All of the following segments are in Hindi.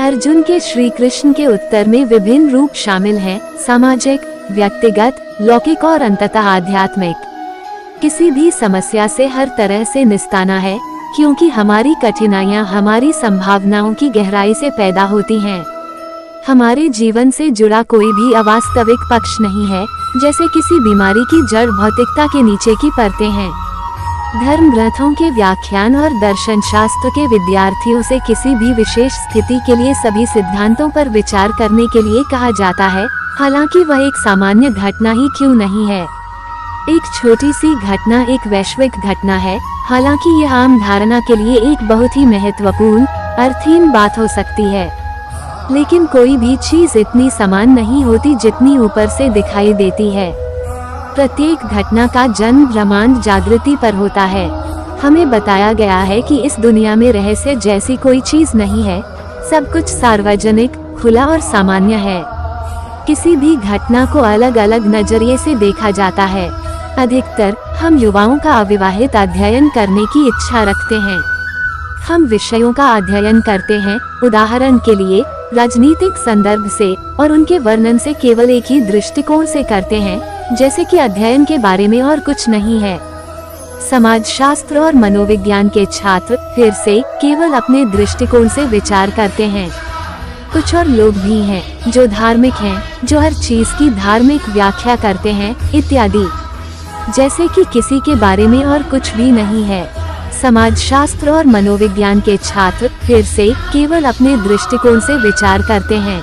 अर्जुन के श्री कृष्ण के उत्तर में विभिन्न रूप शामिल हैं, सामाजिक, व्यक्तिगत, लौकिक और अंततः आध्यात्मिक। किसी भी समस्या से हर तरह से निस्ताना है, क्योंकि हमारी कठिनाइयां हमारी संभावनाओं की गहराई से पैदा होती हैं। हमारे जीवन से जुड़ा कोई भी अवास्तविक पक्ष नहीं है, जैसे किसी बीमारी की जड़ भौतिकता के नीचे की परतें हैं। धर्म ग्रंथों के व्याख्यान और दर्शन शास्त्र के विद्यार्थियों से किसी भी विशेष स्थिति के लिए सभी सिद्धांतों पर विचार करने के लिए कहा जाता है, हालांकि वह एक सामान्य घटना ही क्यों नहीं है। एक छोटी सी घटना एक वैश्विक घटना है, हालांकि यह आम धारणा के लिए एक बहुत ही महत्वपूर्ण, अर्थहीन बात हो सकती है। लेकिन कोई भी चीज इतनी समान नहीं होती जितनी ऊपर से दिखाई देती है। प्रत्येक घटना का जन्म ब्रह्मांड जागृति पर होता है। हमें बताया गया है कि इस दुनिया में रहस्य जैसी कोई चीज नहीं है, सब कुछ सार्वजनिक, खुला और सामान्य है। किसी भी घटना को अलग अलग नजरिए से देखा जाता है। अधिकतर हम युवाओं का अविवाहित अध्ययन करने की इच्छा रखते हैं। हम विषयों का अध्ययन करते हैं, उदाहरण के लिए राजनीतिक संदर्भ से, और उनके वर्णन से केवल एक ही दृष्टिकोण से करते हैं, जैसे कि अध्ययन के बारे में और कुछ नहीं है। समाजशास्त्र और मनोविज्ञान के छात्र फिर से केवल अपने दृष्टिकोण से विचार करते हैं। कुछ और लोग भी हैं जो धार्मिक हैं, जो हर चीज की धार्मिक व्याख्या करते हैं, इत्यादि। जैसे कि किसी के बारे में और कुछ भी नहीं है। समाजशास्त्र और मनोविज्ञान के छात्र फिर से केवल अपने दृष्टिकोण से विचार करते हैं।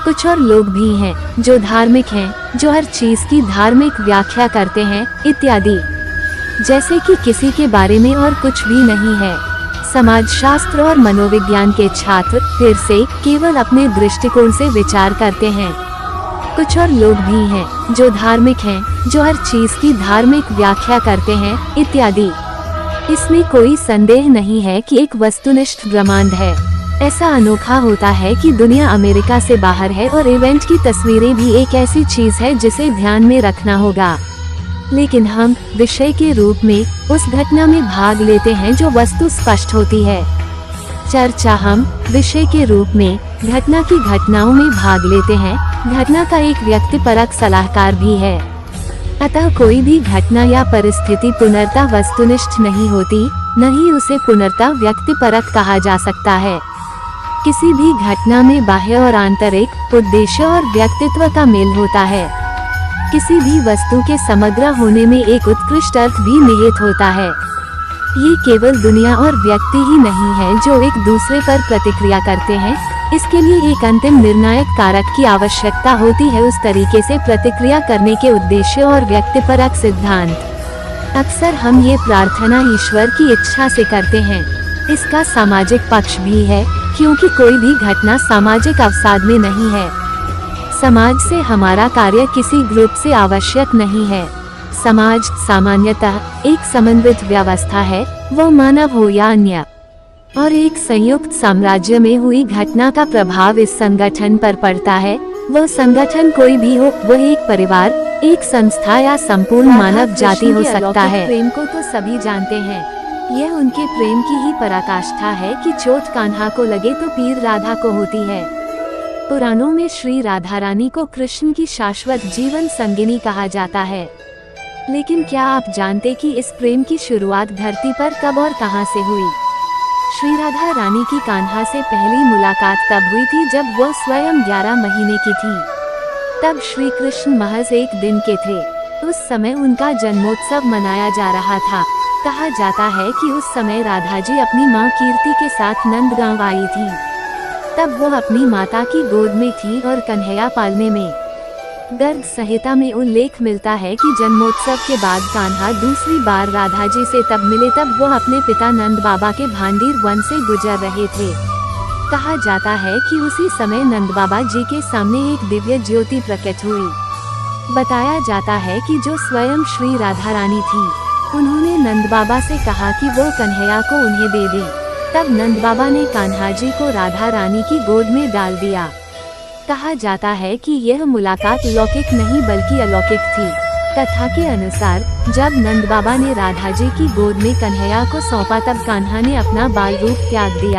कुछ और लोग भी हैं जो धार्मिक हैं, जो हर चीज की धार्मिक व्याख्या करते हैं, इत्यादि। जैसे कि किसी के बारे में और कुछ भी नहीं है। समाजशास्त्र और मनोविज्ञान के छात्र फिर से केवल अपने दृष्टिकोण से विचार करते हैं। कुछ और लोग भी हैं जो धार्मिक हैं, जो हर चीज की धार्मिक व्याख्या करते हैं, इत्यादि। इसमें कोई संदेह नहीं है कि एक वस्तुनिष्ठ ब्रह्मांड है। ऐसा अनोखा होता है कि दुनिया अमेरिका से बाहर है और इवेंट की तस्वीरें भी एक ऐसी चीज है जिसे ध्यान में रखना होगा। लेकिन हम विषय के रूप में उस घटना में भाग लेते हैं जो वस्तु स्पष्ट होती है। चर्चा हम विषय के रूप में घटना की घटनाओं में भाग लेते हैं। घटना का एक व्यक्तिपरक सलाहकार भी है। अतः कोई भी घटना या परिस्थिति पूर्णतः वस्तुनिष्ठ नहीं होती, न ही उसे पूर्णतः व्यक्तिपरक कहा जा सकता है। किसी भी घटना में बाह्य और आंतरिक उद्देश्य और व्यक्तित्व का मेल होता है। किसी भी वस्तु के समग्र होने में एक उत्कृष्ट अर्थ भी निहित होता है। ये केवल दुनिया और व्यक्ति ही नहीं है जो एक दूसरे पर प्रतिक्रिया करते हैं, इसके लिए एक अंतिम निर्णायक कारक की आवश्यकता होती है उस तरीके से प्रतिक्रिया करने के उद्देश्य और व्यक्तिपरक सिद्धांत। अक्सर हम ये प्रार्थना ईश्वर की इच्छा से करते हैं। इसका सामाजिक पक्ष भी है, क्योंकि कोई भी घटना सामाजिक अवसाद में नहीं है। समाज से हमारा कार्य किसी ग्रुप से आवश्यक नहीं है। समाज सामान्यतः एक समन्वित व्यवस्था है, वो मानव हो या अन्य। और एक संयुक्त साम्राज्य में हुई घटना का प्रभाव इस संगठन पर पड़ता है। वह संगठन कोई भी हो, वह एक परिवार, एक संस्था या संपूर्ण मानव जाति हो सकता है। प्रेम को तो सभी जानते हैं। यह उनके प्रेम की ही पराकाष्ठा है कि चोट कान्हा को लगे तो पीर राधा को होती है। पुराणों में श्री राधा रानी को कृष्ण की शाश्वत जीवन संगिनी कहा जाता है। लेकिन क्या आप जानते कि इस प्रेम की शुरुआत धरती पर कब और कहां से हुई? श्री राधा रानी की कान्हा से पहली मुलाकात तब हुई थी जब वह स्वयं 11 महीने की थी। तब श्री कृष्ण महज एक दिन के थे। उस समय उनका जन्मोत्सव मनाया जा रहा था। कहा जाता है कि उस समय राधा जी अपनी माँ कीर्ति के साथ नंदगांव आई थी। तब वह अपनी माता की गोद में थी और कन्हैया पालने में। गर्ग संहिता में उल्लेख मिलता है कि जन्मोत्सव के बाद कान्हा दूसरी बार राधा जी से तब मिले तब वह अपने पिता नंद बाबा के भांडीर वन से गुजर रहे थे। कहा जाता है कि उसी समय नंद बाबा जी के सामने एक दिव्य ज्योति प्रकट हुई। बताया जाता है कि जो स्वयं श्री राधा रानी थी, उन्होंने नंद बाबा से कहा कि वो कन्हैया को उन्हें दे दे। तब नंद बाबा ने कान्हा जी को राधा रानी की गोद में डाल दिया। कहा जाता है कि यह मुलाकात लौकिक नहीं बल्कि अलौकिक थी। कथा के अनुसार जब नंद बाबा ने राधा जी की गोद में कन्हैया को सौंपा तब कान्हा ने अपना बाल रूप त्याग दिया।